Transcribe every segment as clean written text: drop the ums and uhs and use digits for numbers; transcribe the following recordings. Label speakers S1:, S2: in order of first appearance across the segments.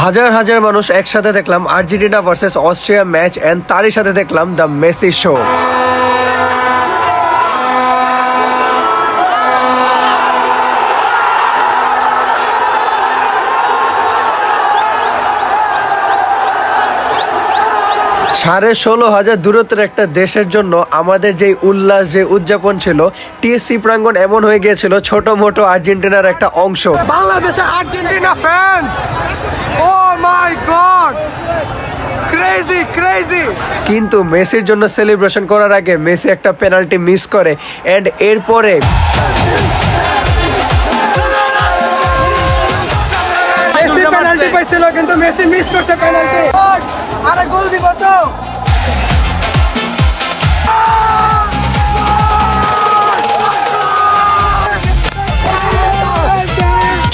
S1: হাজার হাজার মানুষ একসাথে দেখলাম Argentina versus Austria match and তারই সাথে দেখলাম দ্য মেসি শো। $16,000 দূরত্বের একটা দেশের জন্য আমাদের যে উল্লাস যে উদযাপন ছিল, টিএসসি প্রাঙ্গণ এমন হয়ে গিয়েছিল ছোট মোটো আর্জেন্টিনার একটা অংশ। বাংলাদেশের আর্জেন্টিনা ফ্যান্স, ও মাই গড, ক্রেজি ক্রেজি। কিন্তু মেসির জন্য সেলিব্রেশন করার আগে মেসি একটা পেনাল্টি মিস করে এন্ড এরপরে মেসি পেনাল্টি পাইছিল কিন্তু মেসি মিস করতে পেনাল্টি। আরে গোল দিব তো।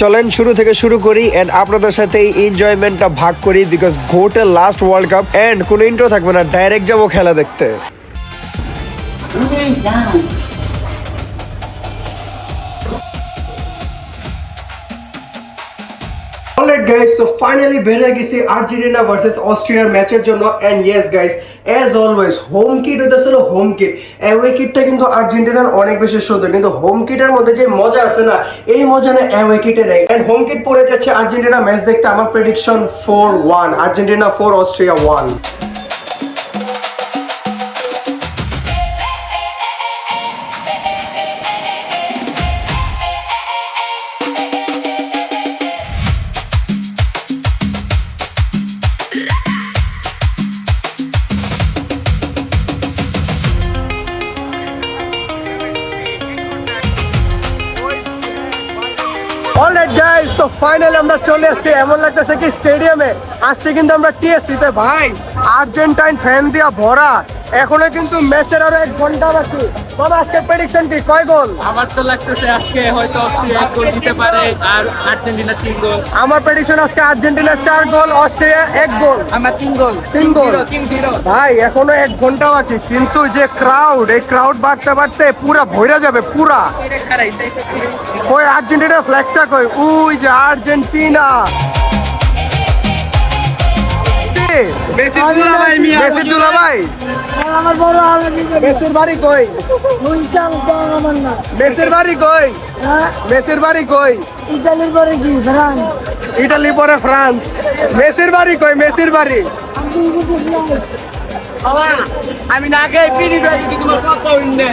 S1: চলেন শুরু থেকে শুরু করি এন্ড আপনাদের সাথে এই এনজয়মেন্টটা ভাগ করি, বিকজ গোটের লাস্ট ওয়ার্ল্ড কাপ এন্ড কোনো ইন্ট্রো থাকবে না, ডাইরেক্ট যাবো খেলা দেখতে। Alright guys, so finally বেরিয়ে গেছি আর্জেন্টিনা ভার্সেস অস্ট্রিয়ার ম্যাচের জন্য and yes guys, as always home kit হইতেছিল হোম কিট। অ্যাওয়ে কিটটা কিন্তু আর্জেন্টিনার অনেক বেশি সুন্দর, কিন্তু হোম কিটের মধ্যে যে মজা আছে না, এই মজা না অ্যাওয়ে কিটে নেই। এন্ড হোম কিট পরে যাচ্ছে আর্জেন্টিনা ম্যাচ দেখতে। আমার prediction 4-1 Argentina, 4 Austria 1। Alright guys, so finally আমরা চলে আসছি। এমন লাগতেছে কি স্টেডিয়ামে আসছে কিন্তু আমরা টিএসসি তে। ভাই আর্জেন্টাইন ফ্যান দিয়া ভরা, এখনো কিন্তু ম্যাচের আরো 1 ঘন্টা বাকি। বাবা আজকে প্রেডিকশন কি, কয় গোল?
S2: আমার তো লাগতেছে আজকে হয়তো অস্ট্রিয়া 1 গোল দিতে পারে আর আর্জেন্টিনা 3 গোল।
S1: আমার প্রেডিকশন আজকে আর্জেন্টিনা 4 গোল, অস্ট্রিয়া 1 গোল।
S2: আমার 3 গোল।
S1: 3 গোল।
S2: 3-0।
S1: ভাই এখনো 1 ঘন্টা বাকি, কিন্তু যে ক্রাউড, এই ক্রাউড বাড়তে বাড়তে পুরা ভইরা যাবে পুরা। ওই আর্জেন্টিনা ফ্ল্যাগটা কই, ওই যে আর্জেন্টিনা। মেসির দুলা ভাই,
S3: আমার বড় আলাদা
S1: মেসির বাড়ি কই?
S3: আমার না
S1: মেসির বাড়ি কই? মেসির বাড়ি কই?
S3: ইটালির পরে কি ফ্রান্স?
S1: ইটালি পরে ফ্রান্স। মেসির বাড়ি কই? মেসির বাড়ি
S2: আমি না খেয়ে পিড়ি পেয়েছি, তোমার কথা হইনি।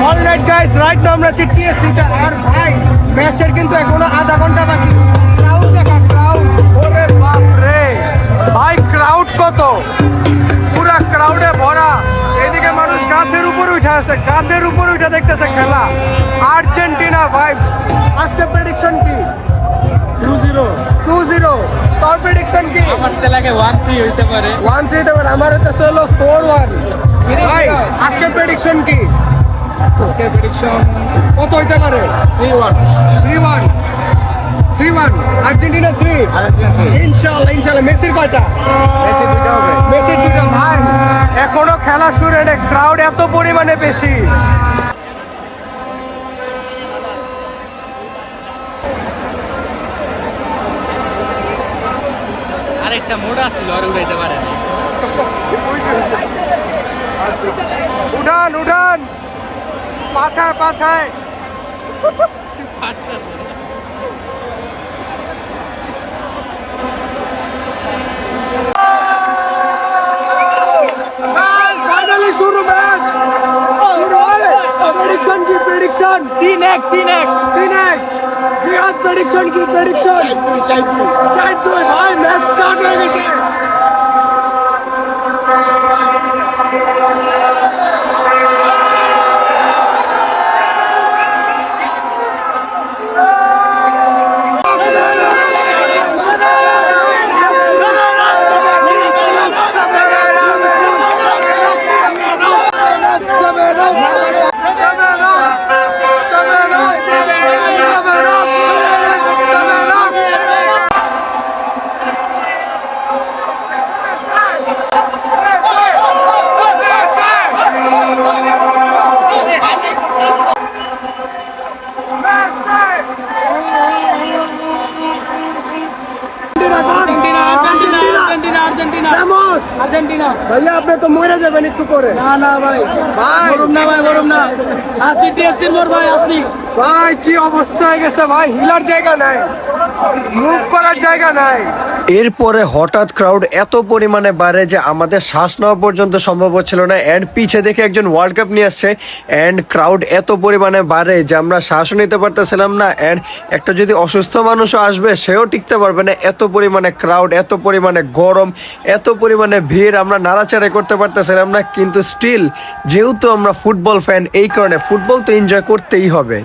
S1: অলরাইট গাইস, রাইট নাও আমরা আছি টিএসসি তে। আর ভাই ম্যাচের কিন্তু এখনো আধা ঘন্টা বাকি। ক্রাউড দেখা, ক্রাউড, ওরে বাপ রে ভাই, ক্রাউড কত, পুরা ক্রাউডে ভরা। এদিকে মানুষ গাছের উপর উঠে আছে, গাছের উপর উঠে দেখতেছে খেলা। আর্জেন্টিনা ভাই, আজকে প্রেডিকশন কি?
S2: 2-0।
S1: 2-0। তোর প্রেডিকশন কি?
S2: আমার তো লাগে 1-3 হইতে পারে।
S1: 1-3 হতে পারে। আমার তো হলো 4-1। ভাই আজকে প্রেডিকশন কি?
S2: আজকে প্রেডিকশন
S1: কত হইতে পারে?
S2: 3-1।
S1: 3-1। 3-1 আর্জেন্টিনা 3। ইনশাআল্লাহ ইনশাআল্লাহ। মেসির কয়টা?
S2: মেসি 2টা হবে।
S1: মেসির 2টা। ভাই এখনো খেলা শুরু, এটা ক্রাউড এত পরিমাণে বেশি।
S2: আরেকটা মোড় আছিল, আর উড়াইতে পারে না।
S1: উঠান উঠান, পাছায় পাছায়। ফাইনালি শুরু ম্যাচ। প্রেডিকশন কি? প্রেডিকশন
S2: 3-1।
S1: 3-1। জিহাদ প্রেডিকশন কি? প্রেডিকশন 4-2। ভাই ম্যাচ স্টার্ট হয়ে গেছে। ভাইয়া আপনি তো মরে যাবেন একটু করে।
S3: না ভাই
S1: ভাই
S3: গরম না আসি টিএসসির মোর ভাই আসি
S1: ভাই কি অবস্থা হয়ে গেছে ভাই, হিলার জায়গা নাই, মুভ করার জায়গা নাই। এরপরে হঠাৎ ক্রাউড এত পরিমাণে বাড়ে যে আমাদের শ্বাস নেওয়া পর্যন্ত সম্ভব হচ্ছিল না। এন্ড পিছে দেখে একজন ওয়ার্ল্ড কাপ নিয়ে আসছে, এন্ড ক্রাউড এত পরিমাণে বাড়ে যে আমরা শ্বাসও নিতে পারতেছিলাম না। এন্ড একটা যদি অসুস্থ মানুষও আসবে সেও টিকতে পারবে না, এত পরিমাণে ক্রাউড, এত পরিমাণে গরম, এত পরিমাণে ভিড়, আমরা নাড়াচাড়া করতে পারতেছিলাম না। কিন্তু স্টিল যেহেতু আমরা ফুটবল ফ্যান, এই কারণে ফুটবল তো এনজয় করতেই হবে।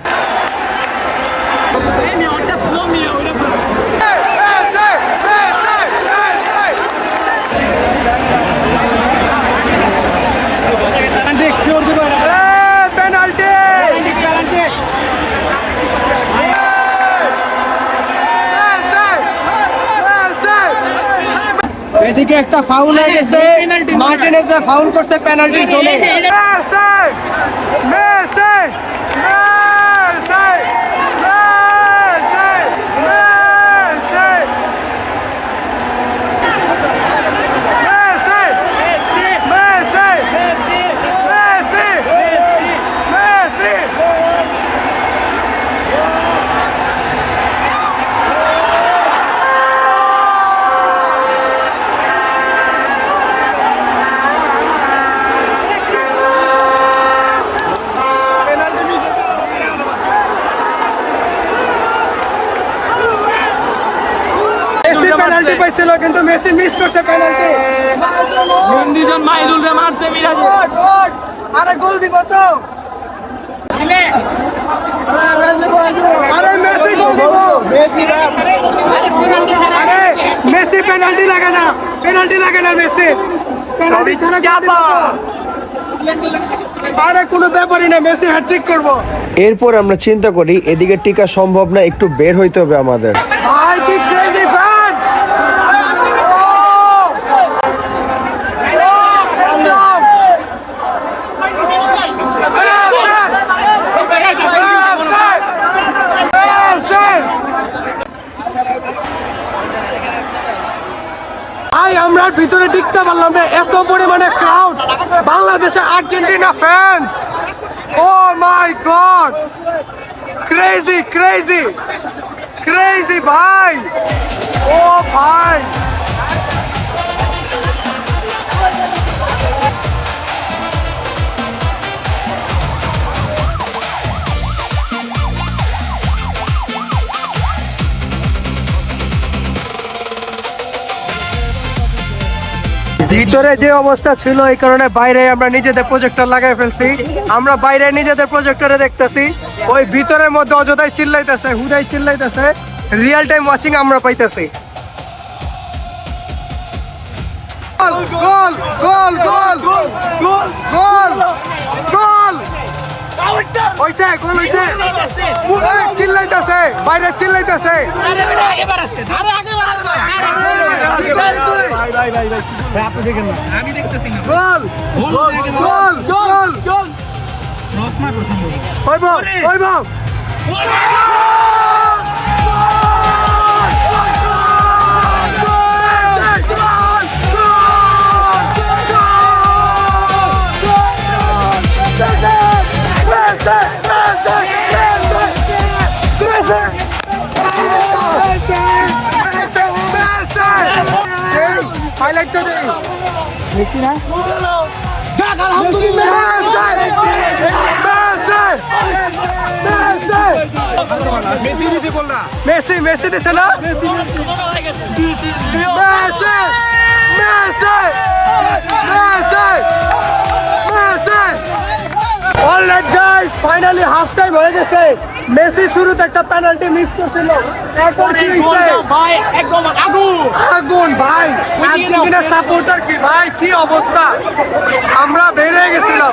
S1: এদিকে একটা ফাউল হয়ে গেছে, মার্টিনেজ ফাউল করতে পেনাল্টি জোনে। পেনাল্টি পাইছিল কিন্তু মেসি মিস করতে পেনাল্টি।
S2: দুজন মাইদুল রে মারছে মিরাজ।
S1: আরে গোল দিব তো, আরে মেসি গোল দিব, আরে মেসি পেনাল্টি লাগে না, পেনাল্টি লাগে না, মেসি পেনাল্টি ছাড়া যাবা। আরে কোনো ব্যাপারই না, মেসি হ্যাটট্রিক করব। এরপর আমরা চিন্তা করি এদিকে টিকা সম্ভব না, একটু বের হইতে হবে আমাদের। ভাই কি ক্রেজি ফ্যান, আমরা ভিতরে টিকতে পারলাম না, এত পরিমাণে ক্রাউড, বাংলাদেশে আর্জেন্টিনা ফ্যান্স। ও মাই গড, ক্রেজি ক্রেজি ক্রেজি ভাই, ও ভাই। ভিতরে যে অবস্থা ছিল এই কারণে বাইরে আমরা নিজেদের প্রজেক্টর লাগাই ফেলছি। আমরা বাইরে নিজেদের প্রজেক্টরে দেখতেছি, ওই ভিতরের মধ্যে অযথাই চিল্লাইতেছে, হুদাই চিল্লাইতেছে, রিয়েল টাইম ওয়াচিং আমরা পাইতেছি। গোল গোল গোল গোল গোল গোল গোল হইছে, গোল হইছে, চিল্লাইতেছে বাইরে, চিল্লাইতেছে। গোল গোল গোল গোল গোল হইব হইব। হাইলাইটটা দেই, মেসি না, যাক আলহামদুলিল্লাহ, মেসি মেসি দিছে না, Messi Messi Messi Messi. Alright guys, finally half time হয়ে গেছে। মেসি শুরুতে একটা পেনাল্টি মিস করছিল, এখন কি হইছে ভাই, একদম আগুন আগুন ভাই। আর্জেন্টিনা সাপোর্টার কি ভাই, কি অবস্থা, আমরা বের হয়ে গেছিলাম।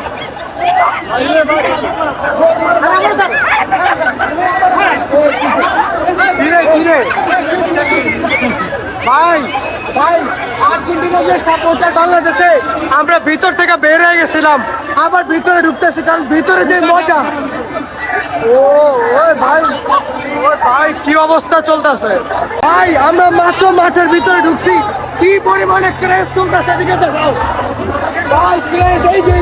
S1: কিরে কিরে ভাই ভাই, আর্জেন্টিনা যে সাপোর্টার বাংলাদেশে, আমরা ভিতর থেকে বের হয়ে গেছিলাম, আবার ভিতরে ঢুকতেছি, কারণ ভিতরে যে মজা। ও ভাই, ও ভাই কি অবস্থা চলতেছে ভাই, আমরা মাত্র মাঠের ভিতরে ঢুকছি, কি পরিমাণে ক্রেজ চলতেছে এদিকে দেখাও।
S3: ভাই ক্রেজ এই যে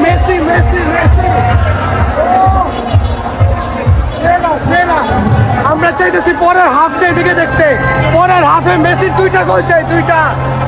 S3: মেসি মেসি মেসি সেরা আমরা চাইতেছি পরের হাফটা এদিকে দেখতে পরের হাফে মেসি 2টা গোল চাই 2টা।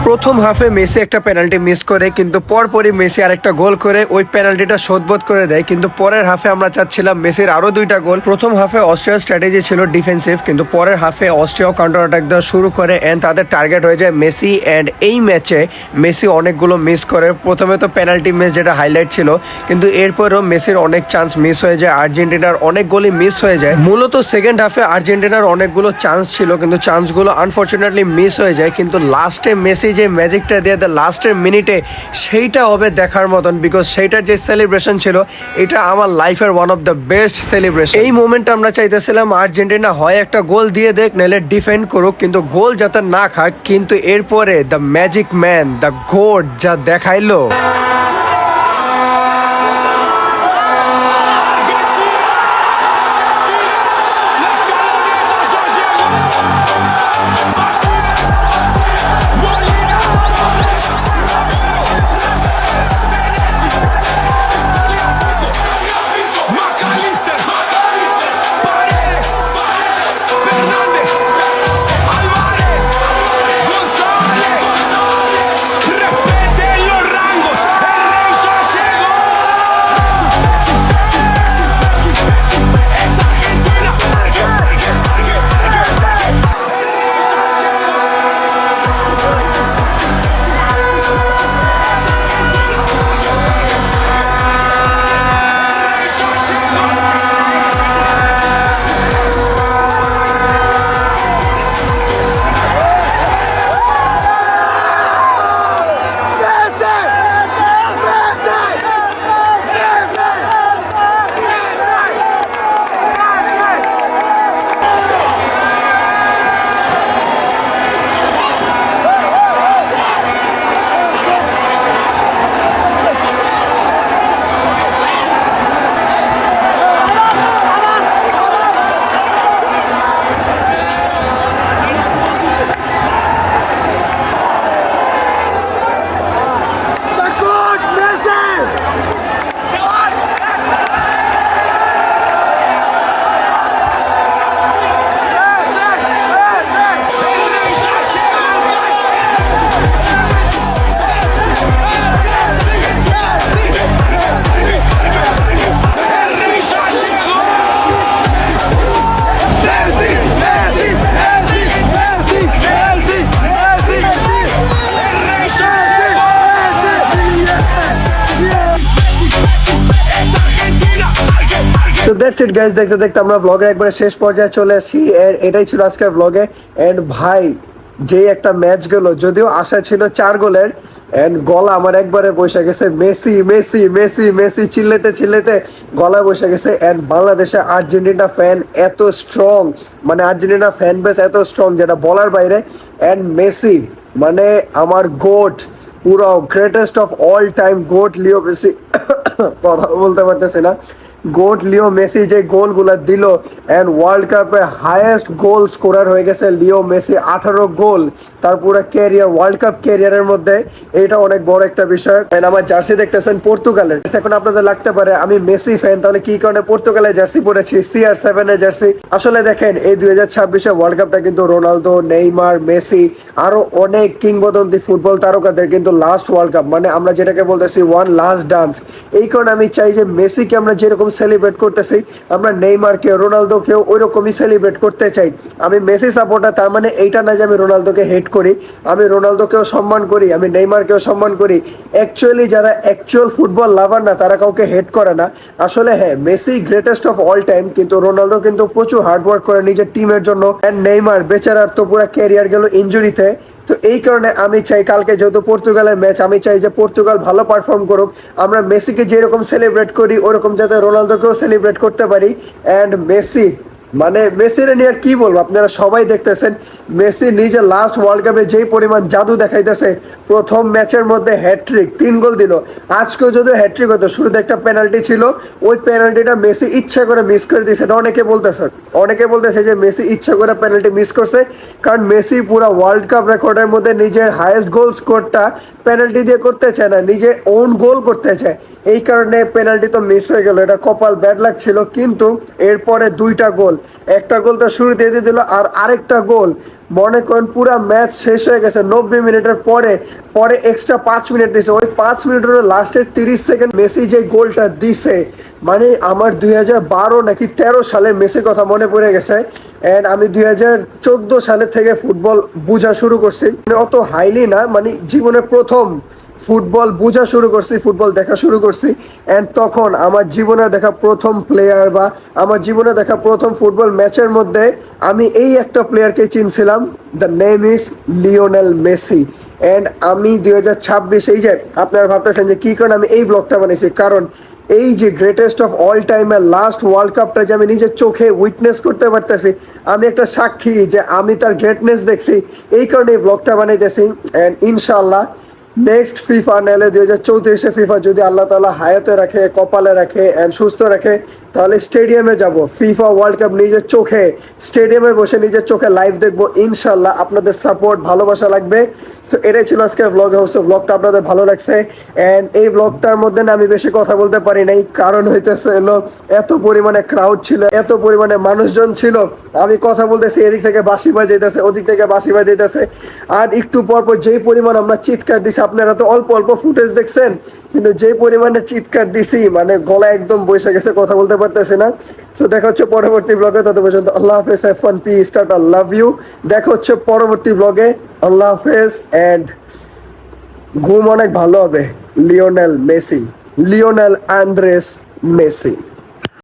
S1: প্রথম হাফে মেসি একটা পেনাল্টি মিস করে কিন্তু পরপরই মেসি আরেকটা গোল করে ওই পেনাল্টিটা শোধবোধ করে দেয়, কিন্তু পরের হাফে আমরা চাচ্ছিলাম মেসির আরো 2টা গোল। প্রথম হাফে অস্ট্রিয়ার স্ট্র্যাটেজি ছিল ডিফেন্সিভ, কিন্তু পরের হাফে অস্ট্রিয়াও কাউন্টার অ্যাটাক দেওয়া শুরু করে এন্ড তাদের টার্গেট হয়ে যায় মেসি। এন্ড এই ম্যাচে মেসি অনেকগুলো মিস করে। প্রথমে তো পেনাল্টি মিস যেটা হাইলাইট ছিল, কিন্তু এরপরেও মেসির অনেক চান্স মিস হয়ে যায়, আর্জেন্টিনার অনেক গোলই মিস হয়ে যায়। মূলত সেকেন্ড হাফে আর্জেন্টিনার অনেকগুলো চান্স ছিল কিন্তু চান্সগুলো আনফর্চুনেটলি মিস হয়ে যায়, কিন্তু লাস্টে মেসি যে ম্যাজিকটা দিয়ে দেয় লাস্টের মিনিটে সেইটা হবে দেখার মতন, বিকজ সেইটার যে সেলিব্রেশন ছিল এটা আমার লাইফের one of the best celebration. এই মোমেন্টে আমরা চাইতেছিলাম আর্জেন্টিনা হয় একটা গোল দিয়ে দেখ নাহলে ডিফেন্ড করুক, কিন্তু গোল যাতে না খাক। কিন্তু এরপরে দ্য ম্যাজিক ম্যান দ্য গোড যা দেখাইলো, তো দ্যাটস ইট গাইস, দেখতে দেখতে আমরা ব্লগের একবারে শেষ পর্যায়ে চলে আসি। এটাই ছিল আজকের ব্লগে। এন্ড ভাই যে একটা ম্যাচ গেল, যদিও আশা ছিল 4 গোলের, এন্ড গলা আমার একবারে বসে গেছে মেসি মেসি মেসি মেসি চিল্লাতে চিল্লাতে গলা বসে গেছে। এন্ড বাংলাদেশে আর্জেন্টিনা ফ্যান এত স্ট্রং, মানে আর্জেন্টিনা ফ্যান বেস এত স্ট্রং যেটা বলার বাইরে। এন্ড মেসি মানে আমার গোট, পুরো greatest of all time goat Leo Messi, কথা বলতে পারতেছি না, গোট লিও মেসি যে গোলগুলো দিল অ্যান্ড ওয়ার্ল্ড কাপে হাইয়েস্ট গোল স্কোরার হয়ে গেছে লিও মেসি, 18 গোল তার পুরো ক্যারিয়ার, ওয়ার্ল্ড কাপ ক্যারিয়ারের মধ্যে। এটা অনেক বড় একটা বিষয়। অ্যান্ড আমার জার্সি দেখতেছেন পর্তুগালের। এখন আপনাদের লাগতে পারে আমি মেসি ফ্যান, তাহলে কি কারণে পর্তুগালের জার্সি পরেছি, CR7 এর জার্সি। আসলে দেখেন এই 2026 ওয়ার্ল্ড কাপটা কিন্তু রোনালদো, নেইমার, মেসি আরো অনেক কিংবদন্তি ফুটবল তারকাদের কিন্তু লাস্ট ওয়ার্ল্ড কাপ, মানে আমরা যেটাকে বলতেছি ওয়ান লাস্ট ডান্স। এই কারণে আমি চাই যে মেসিকে আমরা যেরকম সেলিব্রেট করতেছি আমরা নেইমারকে, রোনালদোকেও ওই রকমই সেলিব্রেট করতে চাই। আমি মেসি সাপোর্টার, তার মানে এইটা না যে আমি রোনালদোকে হেট করি, আমি রোনালদোকেও সম্মান করি, আমি নেইমারকেও সম্মান করি। অ্যাকচুয়ালি যারা অ্যাকচুয়াল ফুটবল লাভার না তারা কাউকে হেট করে না। আসলে হ্যাঁ, Messi greatest of all time, কিন্তু রোনালদো কিন্তু প্রচুর হার্ডওয়ার্ক করে নিজের টিমের জন্য। অ্যান্ড নেইমার বেচারার তো পুরো ক্যারিয়ার গেল ইনজুরিতে। তো এই কারণে আমি চাই কালকে যেহেতু পর্তুগালের ম্যাচ, আমি চাই যে পর্তুগাল ভালো পারফর্ম করুক, আমরা মেসিকে যেরকম সেলিব্রেট করি ওরকম যাতে রোনালদোকেও সেলিব্রেট করতে পারি। অ্যান্ড মেসি মানে মেসির নিয়ে আর কি বলবো, আপনারা সবাই দেখতেছেন মেসি নিজে লাস্ট ওয়ার্ল্ড কাপে যেই পরিমাণ জাদু দেখাইতেছে, প্রথম ম্যাচের মধ্যে হ্যাটট্রিক 3 গোল দিল। আজকেও যদি হ্যাটট্রিক হতো, শুরুতে একটা পেনাল্টি ছিল, ওই পেনাল্টিটা মেসি ইচ্ছা করে মিস করে দিয়েছে। এটা অনেকে বলতেছে যে মেসি ইচ্ছা করে পেনাল্টি মিস করছে, কারণ মেসি পুরো ওয়ার্ল্ড কাপ রেকর্ডের মধ্যে নিজের হাইয়েস্ট গোল স্কোরটা পেনাল্টি দিয়ে করতে চায় না, নিজে ওন গোল করতে চায়, এই কারণে পেনাল্টি তো মিস হয়ে গেল। এটা কপাল ব্যাড লাক ছিল, কিন্তু এরপরে 2টা গোল, একটা গোল তো শুরু দিয়ে দিল, আর আরেকটা গোল মনে করেন পুরো ম্যাচ শেষ হয়ে গেছে 90 মিনিটের পরে এক্সট্রা 5 মিনিট দিছে, ওই 5 মিনিটের লাস্টের 30 সেকেন্ড মেসি যে গোলটা দিছে, মানে আমার 2012 নাকি 13 সালে মেসির কথা মনে পড়ে গেছে। অ্যান্ড আমি 2014 সালে থেকে ফুটবল বোঝা শুরু করছি, মানে অত হাইলি না, মানে জীবনে প্রথম ফুটবল বোঝা শুরু করছি, ফুটবল দেখা শুরু করছি। অ্যান্ড তখন আমার জীবনে দেখা প্রথম প্লেয়ার বা আমার জীবনে দেখা প্রথম ফুটবল ম্যাচের মধ্যে আমি এই একটা প্লেয়ারকে চিনছিলাম, the name is Lionel Messi. And আমি 2026, এই যে আপনারা ভাবতেছেন যে কী কারণে আমি এই ব্লগটা বানিয়েছি, কারণ এই যে গ্রেটেস্ট অফ অল টাইমের লাস্ট ওয়ার্ল্ড কাপটা যে আমি নিজের চোখে উইটনেস করতে পারতেছি, আমি একটা সাক্ষী যে আমি তার গ্রেটনেস দেখছি, এই কারণে এই ব্লগটা বানাইতেছি। অ্যান্ড ইনশাল্লাহ নেক্সট ফিফা নাহলে 2034 ফিফা যদি আল্লাহ তাআলা হায়াতে রাখে, কপালে রাখে অ্যান্ড সুস্থ রাখে, তাহলে স্টেডিয়ামে যাব, ফিফা ওয়ার্ল্ড কাপ নিজের চোখে স্টেডিয়ামে বসে নিজের চোখে লাইভ দেখবো ইনশাল্লাহ। আপনাদের সাপোর্ট ভালোবাসা লাগবে। সো এটাই ছিল আজকের ব্লগ হাউস। ব্লগটা আপনাদের ভালো লাগছে, অ্যান্ড এই ব্লগটার মধ্যে না আমি বেশি কথা বলতে পারি নাই, কারণ হইতেছে হলো এত পরিমাণে ক্রাউড ছিল, এত পরিমাণে মানুষজন ছিল, আমি কথা বলতেছি এদিক থেকে বাঁশি বাজাইতেছে, ওদিক থেকে বাঁশি বাজাইতেছে, আর একটু পরপর যেই পরিমাণ আমরা চিৎকার দিছি, আপনারা তো অল্প অল্প ফুটেজ দেখছেন, কিন্তু যেই পরিমাণে চিৎকার দিছি মানে গলা একদম বসে গেছে, কথা বলতে পারতেছে না। সো দেখা হচ্ছে পরবর্তী ব্লগে, তত পর্যন্ত আল্লাহ হাফেজ, have fun, peace, tata, love you. দেখা হচ্ছে পরবর্তী ব্লগে, আল্লাহ হাফেজ। অ্যান্ড ঘুম অনেক ভালো হবে। Lionel Andres Messi.